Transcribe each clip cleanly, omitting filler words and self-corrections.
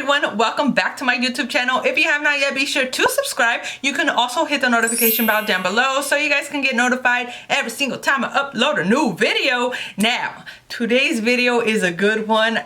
everyone, welcome back to my YouTube channel. If you have not yet, be sure to subscribe. You can also hit the notification bell down below so you guys can get notified every single time I upload a new video. Now, today's video is a good one.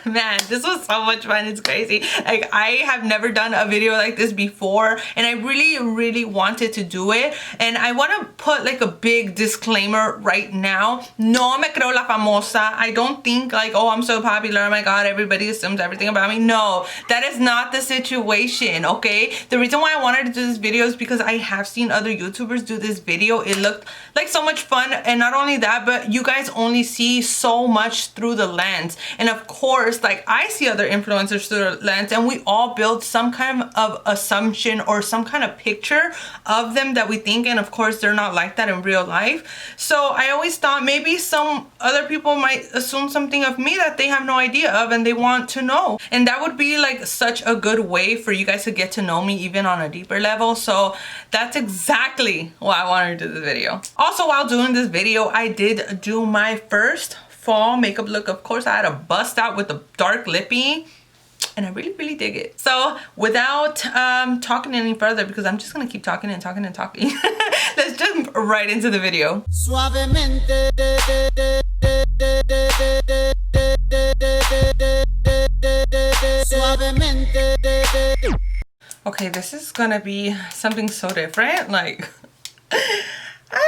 Man, this was so much fun. It's crazy. Like, I have never done a video like this before, and I really wanted to do it. And I want to put like a big disclaimer right now. No me creo la famosa. I don't think like, oh, I'm so popular, oh my god, everybody assumes everything about me. No, that is not the situation, okay? The reason why I wanted to do this video is because I have seen other YouTubers do this video. It looked like so much fun, and not only that, but you guys only see so much through the lens. And of course, like, I see other influencers through the lens, and we all build some kind of assumption or some kind of picture of them that we think, and of course they're not like that in real life. So I always thought maybe some other people might assume something of me that they have no idea of and they want to know, and that would be like such a good way for you guys to get to know me even on a deeper level. So that's exactly why I wanted to do this video. Also, while doing this video, I did do my first fall makeup look. Of course, I had a bust out with the dark lippy, and I really dig it. So without talking any further, because I'm just gonna keep talking and talking, let's jump right into the video. Suavemente. Okay, this is gonna be something so different. Like,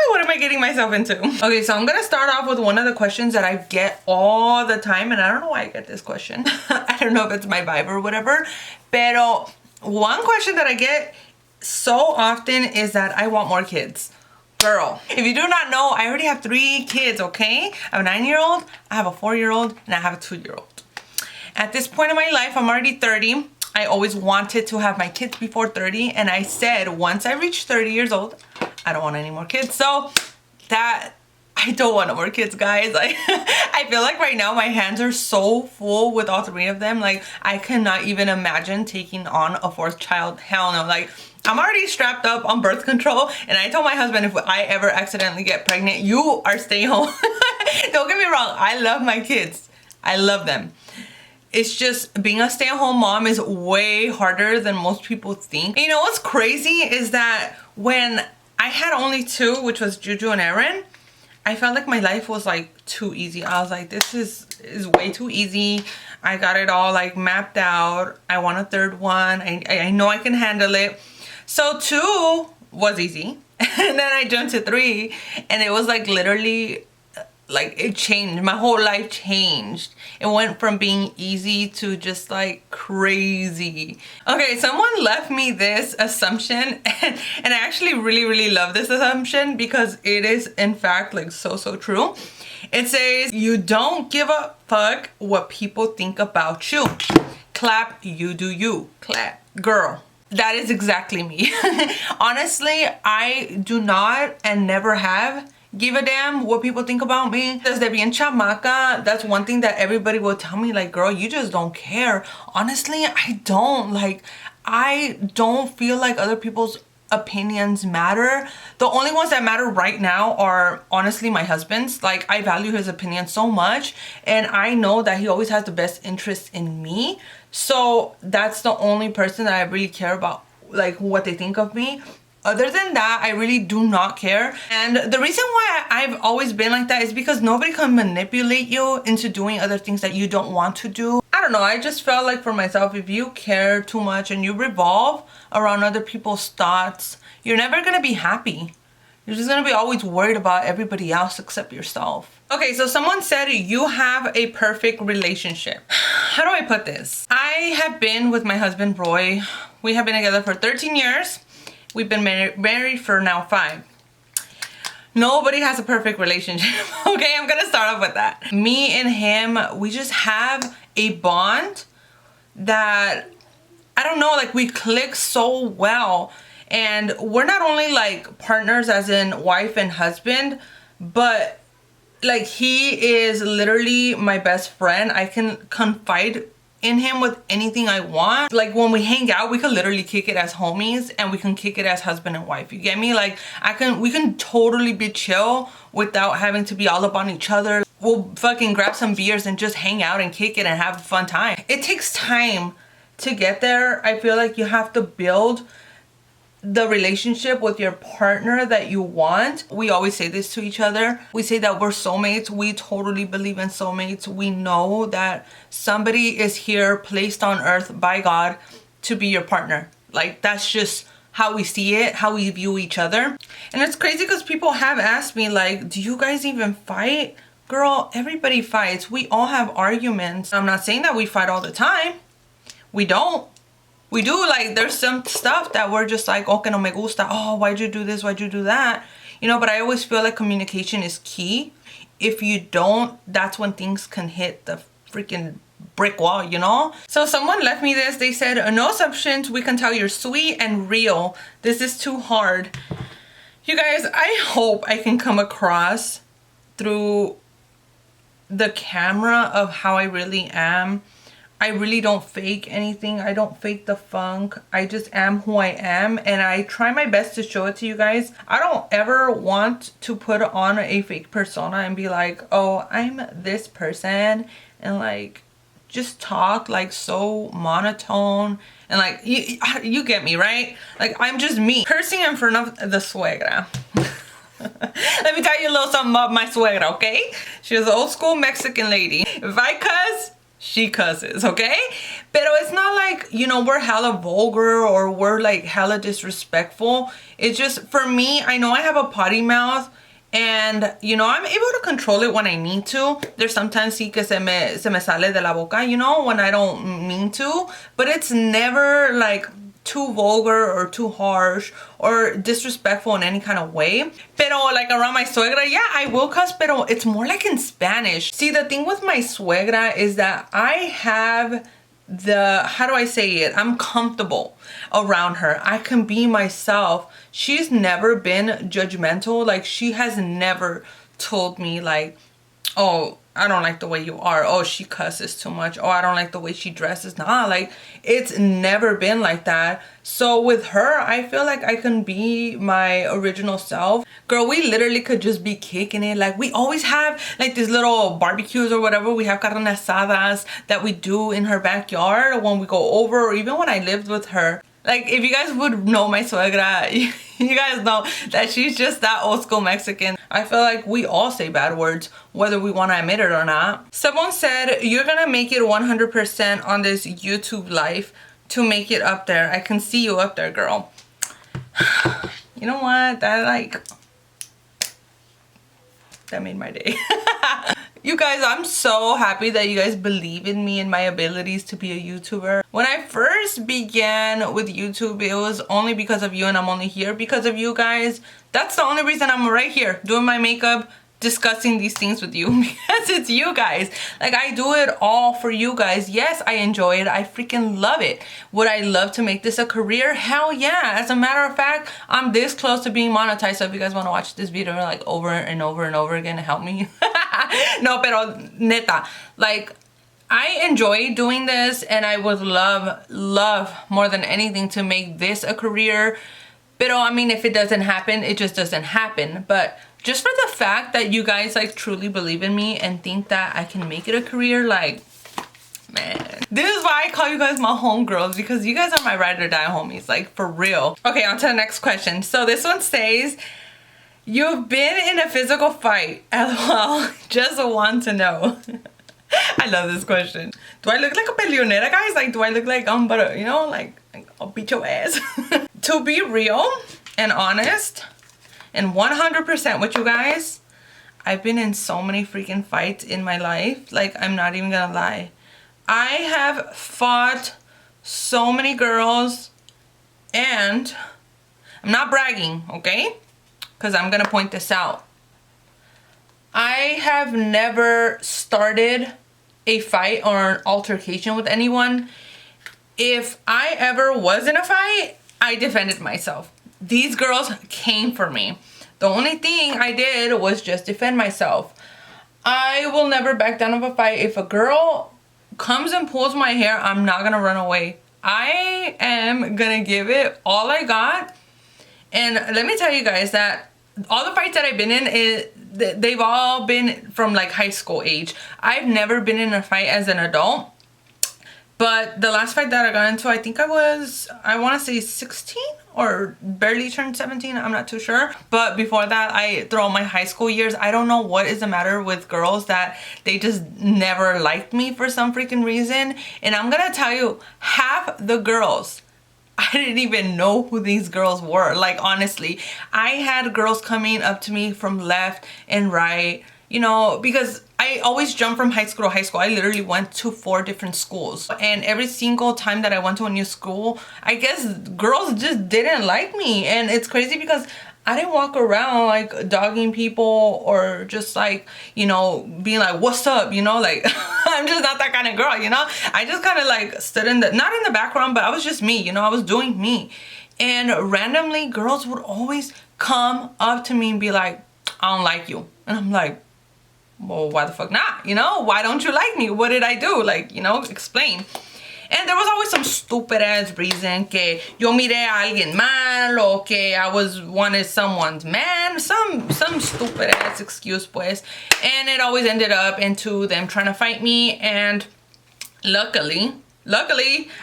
what am I getting myself into? Okay, so I'm gonna start off with one of the questions that I get all the time, and I don't know why I get this question. I don't know if it's my vibe or whatever, pero one question that I get so often is that I want more kids. Girl, if you do not know, I already have 3 kids, okay? I have a 9-year-old, I have a 4-year-old, and I have a 2-year-old. At this point in my life, I'm already 30. I always wanted to have my kids before 30, and I said once I reach 30 years old, I don't want any more kids. So that, I don't want no more kids, guys. I feel like right now my hands are so full with all 3 of them. Like, I cannot even imagine taking on a 4th child. Hell no. Like, I'm already strapped up on birth control, and I told my husband if I ever accidentally get pregnant, you are staying home. Don't get me wrong, I love my kids. I love them. It's just being a stay-at-home mom is way harder than most people think. And you know what's crazy is that when I had only 2, which was Juju and Aaron, I felt like my life was like too easy. I was like, this is way too easy. I got it all like mapped out. I want a 3rd one. I know I can handle it. So 2 was easy. And then I jumped to 3, and it was like literally, like, it changed. My whole life changed. It went from being easy to just like crazy. Okay, someone left me this assumption, and I actually really love this assumption because it is in fact like so true. It says, you don't give a fuck what people think about you. Clap, you do you. Clap. Girl, that is exactly me. Honestly, I do not and never have give a damn what people think about me. Desde bien chamaca, that's one thing that everybody will tell me, like, girl, you just don't care. Honestly, I don't. Like, I don't feel like other people's opinions matter. The only ones that matter right now are honestly my husband's. Like, I value his opinion so much, and I know that he always has the best interest in me. So that's the only person that I really care about, like, what they think of me. Other than that, I really do not care. And the reason why I've always been like that is because nobody can manipulate you into doing other things that you don't want to do. I don't know, I just felt like for myself, if you care too much and you revolve around other people's thoughts, you're never gonna be happy. You're just gonna be always worried about everybody else except yourself. Okay, so someone said you have a perfect relationship. How do I put this? I have been with my husband, Roy. We have been together for 13 years. We've been married for now 5. Nobody has a perfect relationship. Okay, I'm gonna start off with that. Me and him, we just have a bond that, I don't know, like, we click so well. And we're not only like partners as in wife and husband, but like, he is literally my best friend. I can confide in him with anything I want. Like, when we hang out, we can literally kick it as homies, and we can kick it as husband and wife. You get me? Like, we can totally be chill without having to be all up on each other. We'll fucking grab some beers and just hang out and kick it and have a fun time. It takes time to get there, I feel like you have to build the relationship with your partner that you want. We always say this to each other. We say that we're soulmates. We totally believe in soulmates. We know that somebody is here placed on earth by God to be your partner. Like, that's just how we see it, how we view each other. And it's crazy because people have asked me, like, do you guys even fight? Girl, everybody fights. We all have arguments. I'm not saying that we fight all the time. We don't. We do, like, there's some stuff that we're just like, okay, no me gusta. Oh, why'd you do this? Why'd you do that? You know, but I always feel like communication is key. If you don't, that's when things can hit the freaking brick wall, you know? So someone left me this. They said, no assumptions. We can tell you're sweet and real. This is too hard. You guys, I hope I can come across through the camera of how I really am. I really don't fake anything. I don't fake the funk. I just am who I am, and I try my best to show it to you guys. I don't ever want to put on a fake persona and be like, oh, I'm this person, and like just talk like so monotone and like you get me, right? Like, I'm just me cursing in front of the suegra. Let me tell you a little something about my suegra, okay? She was an old school Mexican lady. If I cuss, she cusses, okay? Pero it's not like, you know, we're hella vulgar or we're like hella disrespectful. It's just, for me, I know I have a potty mouth, and you know, I'm able to control it when I need to. There's sometimes sí que se me sale de la boca, you know, when I don't mean to, but it's never like too vulgar or too harsh or disrespectful in any kind of way. Pero like around my suegra, yeah, I will cuss, pero it's more like in Spanish. See, the thing with my suegra is that I have the, how do I say it? I'm comfortable around her. I can be myself. She's never been judgmental. Like, she has never told me like, oh, I don't like the way you are. Oh, she cusses too much. Oh, I don't like the way she dresses. Nah, like, it's never been like that. So with her, I feel like I can be my original self. Girl, we literally could just be kicking it. Like, we always have like these little barbecues or whatever. We have carne asadas that we do in her backyard when we go over, or even when I lived with her. Like, if you guys would know my suegra, you guys know that she's just that old school Mexican. I feel like we all say bad words, whether we want to admit it or not. Someone said, you're gonna make it 100% on this YouTube life to make it up there. I can see you up there, girl. You know what? That made my day. You guys, I'm so happy that you guys believe in me and my abilities to be a YouTuber. When I first began with YouTube, it was only because of you, and I'm only here because of you guys. That's the only reason I'm right here doing my makeup, discussing these things with you, because it's you guys. Like, I do it all for you guys. Yes, I enjoy it. I freaking love it. Would I love to make this a career? Hell yeah. As a matter of fact, I'm this close to being monetized. So if you guys want to watch this video like over and over and over again, help me. No, pero neta, like, I enjoy doing this, and I would love more than anything to make this a career. Pero I mean, if it doesn't happen, it just doesn't happen. But just for the fact that you guys like truly believe in me and think that I can make it a career, like, man, this is why I call you guys my homegirls, because you guys are my ride or die homies, like, for real. Okay, on to the next question. So this one says, you've been in a physical fight. LOL, just want to know. I love this question. Do I look like a peleonera, guys? Like, do I look like but you know, like I'll beat your ass. To be real and honest and 100% with you guys, I've been in so many freaking fights in my life. Like, I'm not even gonna lie. I have fought so many girls, and I'm not bragging, okay? Because I'm gonna point this out. I have never started a fight or an altercation with anyone. If I ever was in a fight, I defended myself. These girls came for me. The only thing I did was just defend myself. I will never back down of a fight. If a girl comes and pulls my hair, I'm not gonna run away. I am gonna give it all I got. And let me tell you guys that all the fights that I've been in, they've all been from like high school age. I've never been in a fight as an adult. But the last fight that I got into, I think I want to say 16 or barely turned 17. I'm not too sure. But before that, throughout my high school years, I don't know what is the matter with girls that they just never liked me for some freaking reason. And I'm gonna tell you, half the girls, I didn't even know who these girls were. Like, honestly, I had girls coming up to me from left and right, you know, because I always jump from high school to high school. I literally went to 4 different schools. And every single time that I went to a new school, I guess girls just didn't like me. And it's crazy because I didn't walk around like dogging people or just like, you know, being like, what's up, you know, like I'm just not that kind of girl, you know. I just kind of like stood in the, not in the background, but I was just me, you know, I was doing me. And randomly girls would always come up to me and be like, I don't like you. And I'm like, well, why the fuck not? You know, why don't you like me? What did I do? Like, you know, explain. And there was always some stupid ass reason que yo miré a alguien mal or que I wanted someone's man, some stupid ass excuse pues. And it always ended up into them trying to fight me, and luckily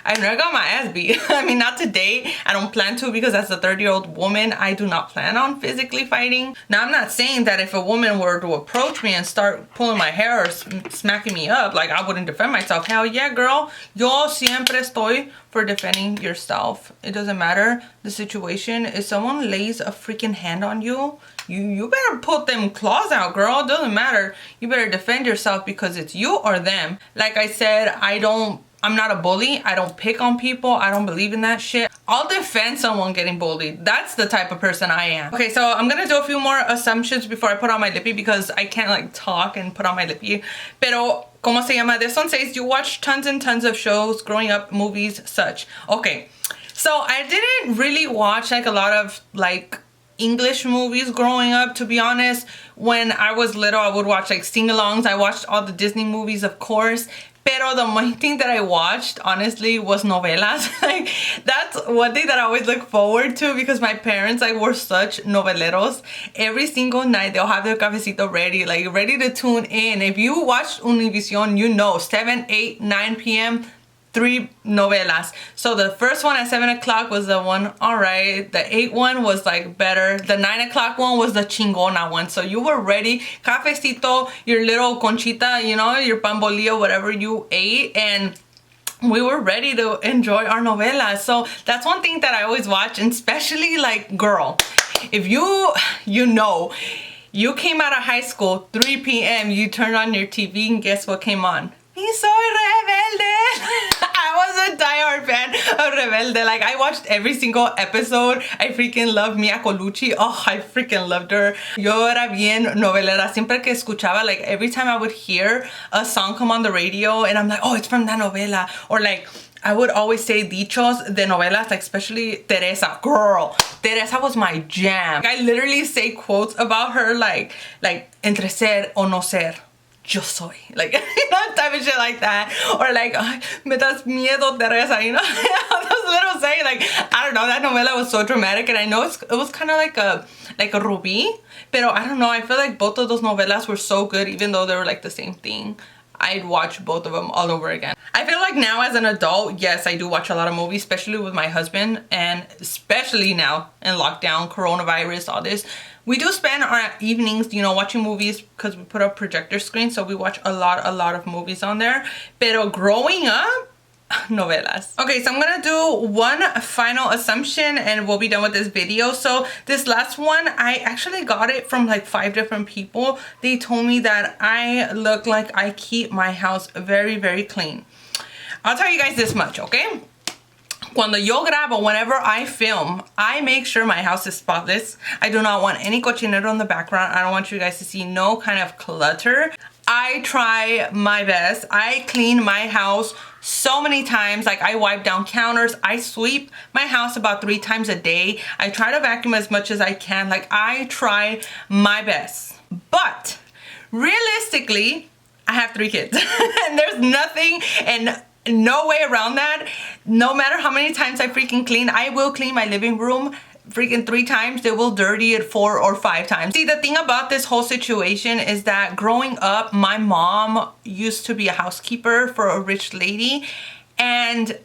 I never got my ass beat. I mean, not today. I don't plan to, because as a 30-year-old woman, I do not plan on physically fighting. Now, I'm not saying that if a woman were to approach me and start pulling my hair or smacking me up, like, I wouldn't defend myself. Hell yeah, girl. Yo siempre estoy for defending yourself. It doesn't matter the situation. If someone lays a freaking hand on you, you better put them claws out, girl. It doesn't matter. You better defend yourself, because it's you or them. Like I said, I'm not a bully. I don't pick on people. I don't believe in that shit. I'll defend someone getting bullied. That's the type of person I am. Okay, so I'm gonna do a few more assumptions before I put on my lippy, because I can't like talk and put on my lippy. Pero, ¿cómo se llama? This one says you watch tons and tons of shows growing up, movies, such. Okay, so I didn't really watch like a lot of like English movies growing up, to be honest. When I was little, I would watch like sing-alongs. I watched all the Disney movies, of course. Pero the main thing that I watched, honestly, was novelas. Like, that's one thing that I always look forward to, because my parents, like, were such noveleros. Every single night, they'll have their cafecito ready, like, ready to tune in. If you watch Univision, you know, 7, 8, 9 p.m., 3 novelas. So the first one at 7 o'clock was the one, all right. The 8 one was like better. The 9 o'clock one was the chingona one. So you were ready, cafecito, your little conchita, you know, your pan bolillo, whatever you ate, and we were ready to enjoy our novelas. So that's one thing that I always watch, and especially like, girl, if you know, you came out of high school, 3 p.m., you turned on your TV and guess what came on? Y soy rebelde. I was a diehard fan of Rebelde. Like, I watched every single episode. I freaking love Mia Colucci. Oh, I freaking loved her. Yo era bien novelera. Siempre que escuchaba, like, every time I would hear a song come on the radio and I'm like, oh, it's from that novela. Or like, I would always say dichos de novelas, like especially Teresa. Girl, Teresa was my jam. Like, I literally say quotes about her like entre ser o no ser. Yo soy, like, you know, type of shit like that. Or like, me das miedo, Teresa, you know, those little saying, like, I don't know, that novela was so dramatic, and I know it was kind of like a Ruby, pero I don't know, I feel like both of those novelas were so good, even though they were like the same thing. I'd watch both of them all over again. I feel like now as an adult, yes, I do watch a lot of movies, especially with my husband, and especially now in lockdown, coronavirus, all this. We do spend our evenings, you know, watching movies, because we put up projector screens, so we watch a lot of movies on there. Pero growing up, novelas. Okay, so I'm gonna do one final assumption and we'll be done with this video. So this last one, I actually got it from like 5 different people. They told me that I look like I keep my house very, very clean. I'll tell you guys this much, okay? Cuando yo grabo, whenever I film, I make sure my house is spotless. I do not want any cochinero in the background. I don't want you guys to see no kind of clutter. I try my best. I clean my house so many times. Like, I wipe down counters. I sweep my house about 3 times a day. I try to vacuum as much as I can. Like, I try my best. But realistically, I have 3 kids. And there's nothing and no way around that. No matter how many times I freaking clean, I will clean my living room freaking 3 times. They will dirty it 4 or 5 times. See, the thing about this whole situation is that growing up, my mom used to be a housekeeper for a rich lady, And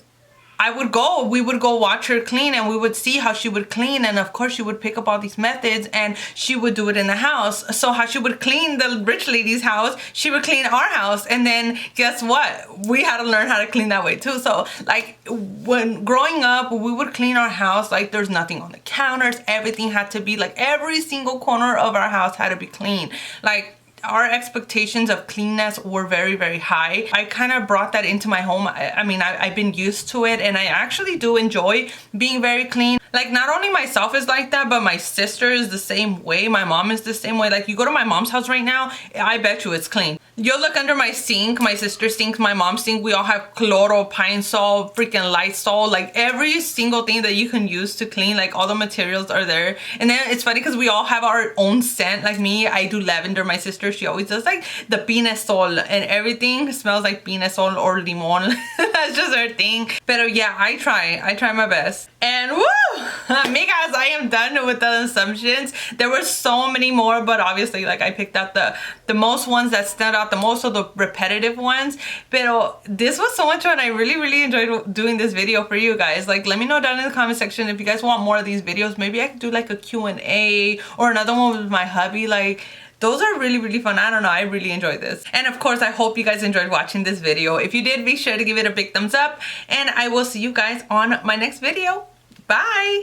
we would go watch her clean, and we would see how she would clean, and of course she would pick up all these methods and she would do it in the house. So how she would clean the rich lady's house, she would clean our house, and then guess what? We had to learn how to clean that way too. So like when growing up, we would clean our house like there's nothing on the counters. Everything had to be like, every single corner of our house had to be clean. Like our expectations of cleanness were very, very high. I kind of brought that into my home. I mean, I've been used to it, and I actually do enjoy being very clean. Like, not only myself is like that, but my sister is the same way. My mom is the same way. Like, you go to my mom's house right now, I bet you it's clean. You'll look under my sink, my sister's sink, my mom's sink. We all have Cloro, Pine Sol, freaking Lysol, like every single thing that you can use to clean, like all the materials are there. And then it's funny because we all have our own scent. Like me, I do lavender. My sister, she always does like the Pine Sol, and everything smells like Pine Sol or Limon. That's just her thing. But yeah, I try my best. And woo! Amigas, I am done with the assumptions. There were so many more, but obviously like I picked out the most ones that stand out the most, of the repetitive ones. But this was so much fun. I really enjoyed doing this video for you guys. Like, let me know down in the comment section if you guys want more of these videos. Maybe I could do like a Q&A or another one with my hubby. Like, those are really fun. I don't know, I really enjoyed this. And of course, I hope you guys enjoyed watching this video. If you did, be sure to give it a big thumbs up, and I will see you guys on my next video. Bye.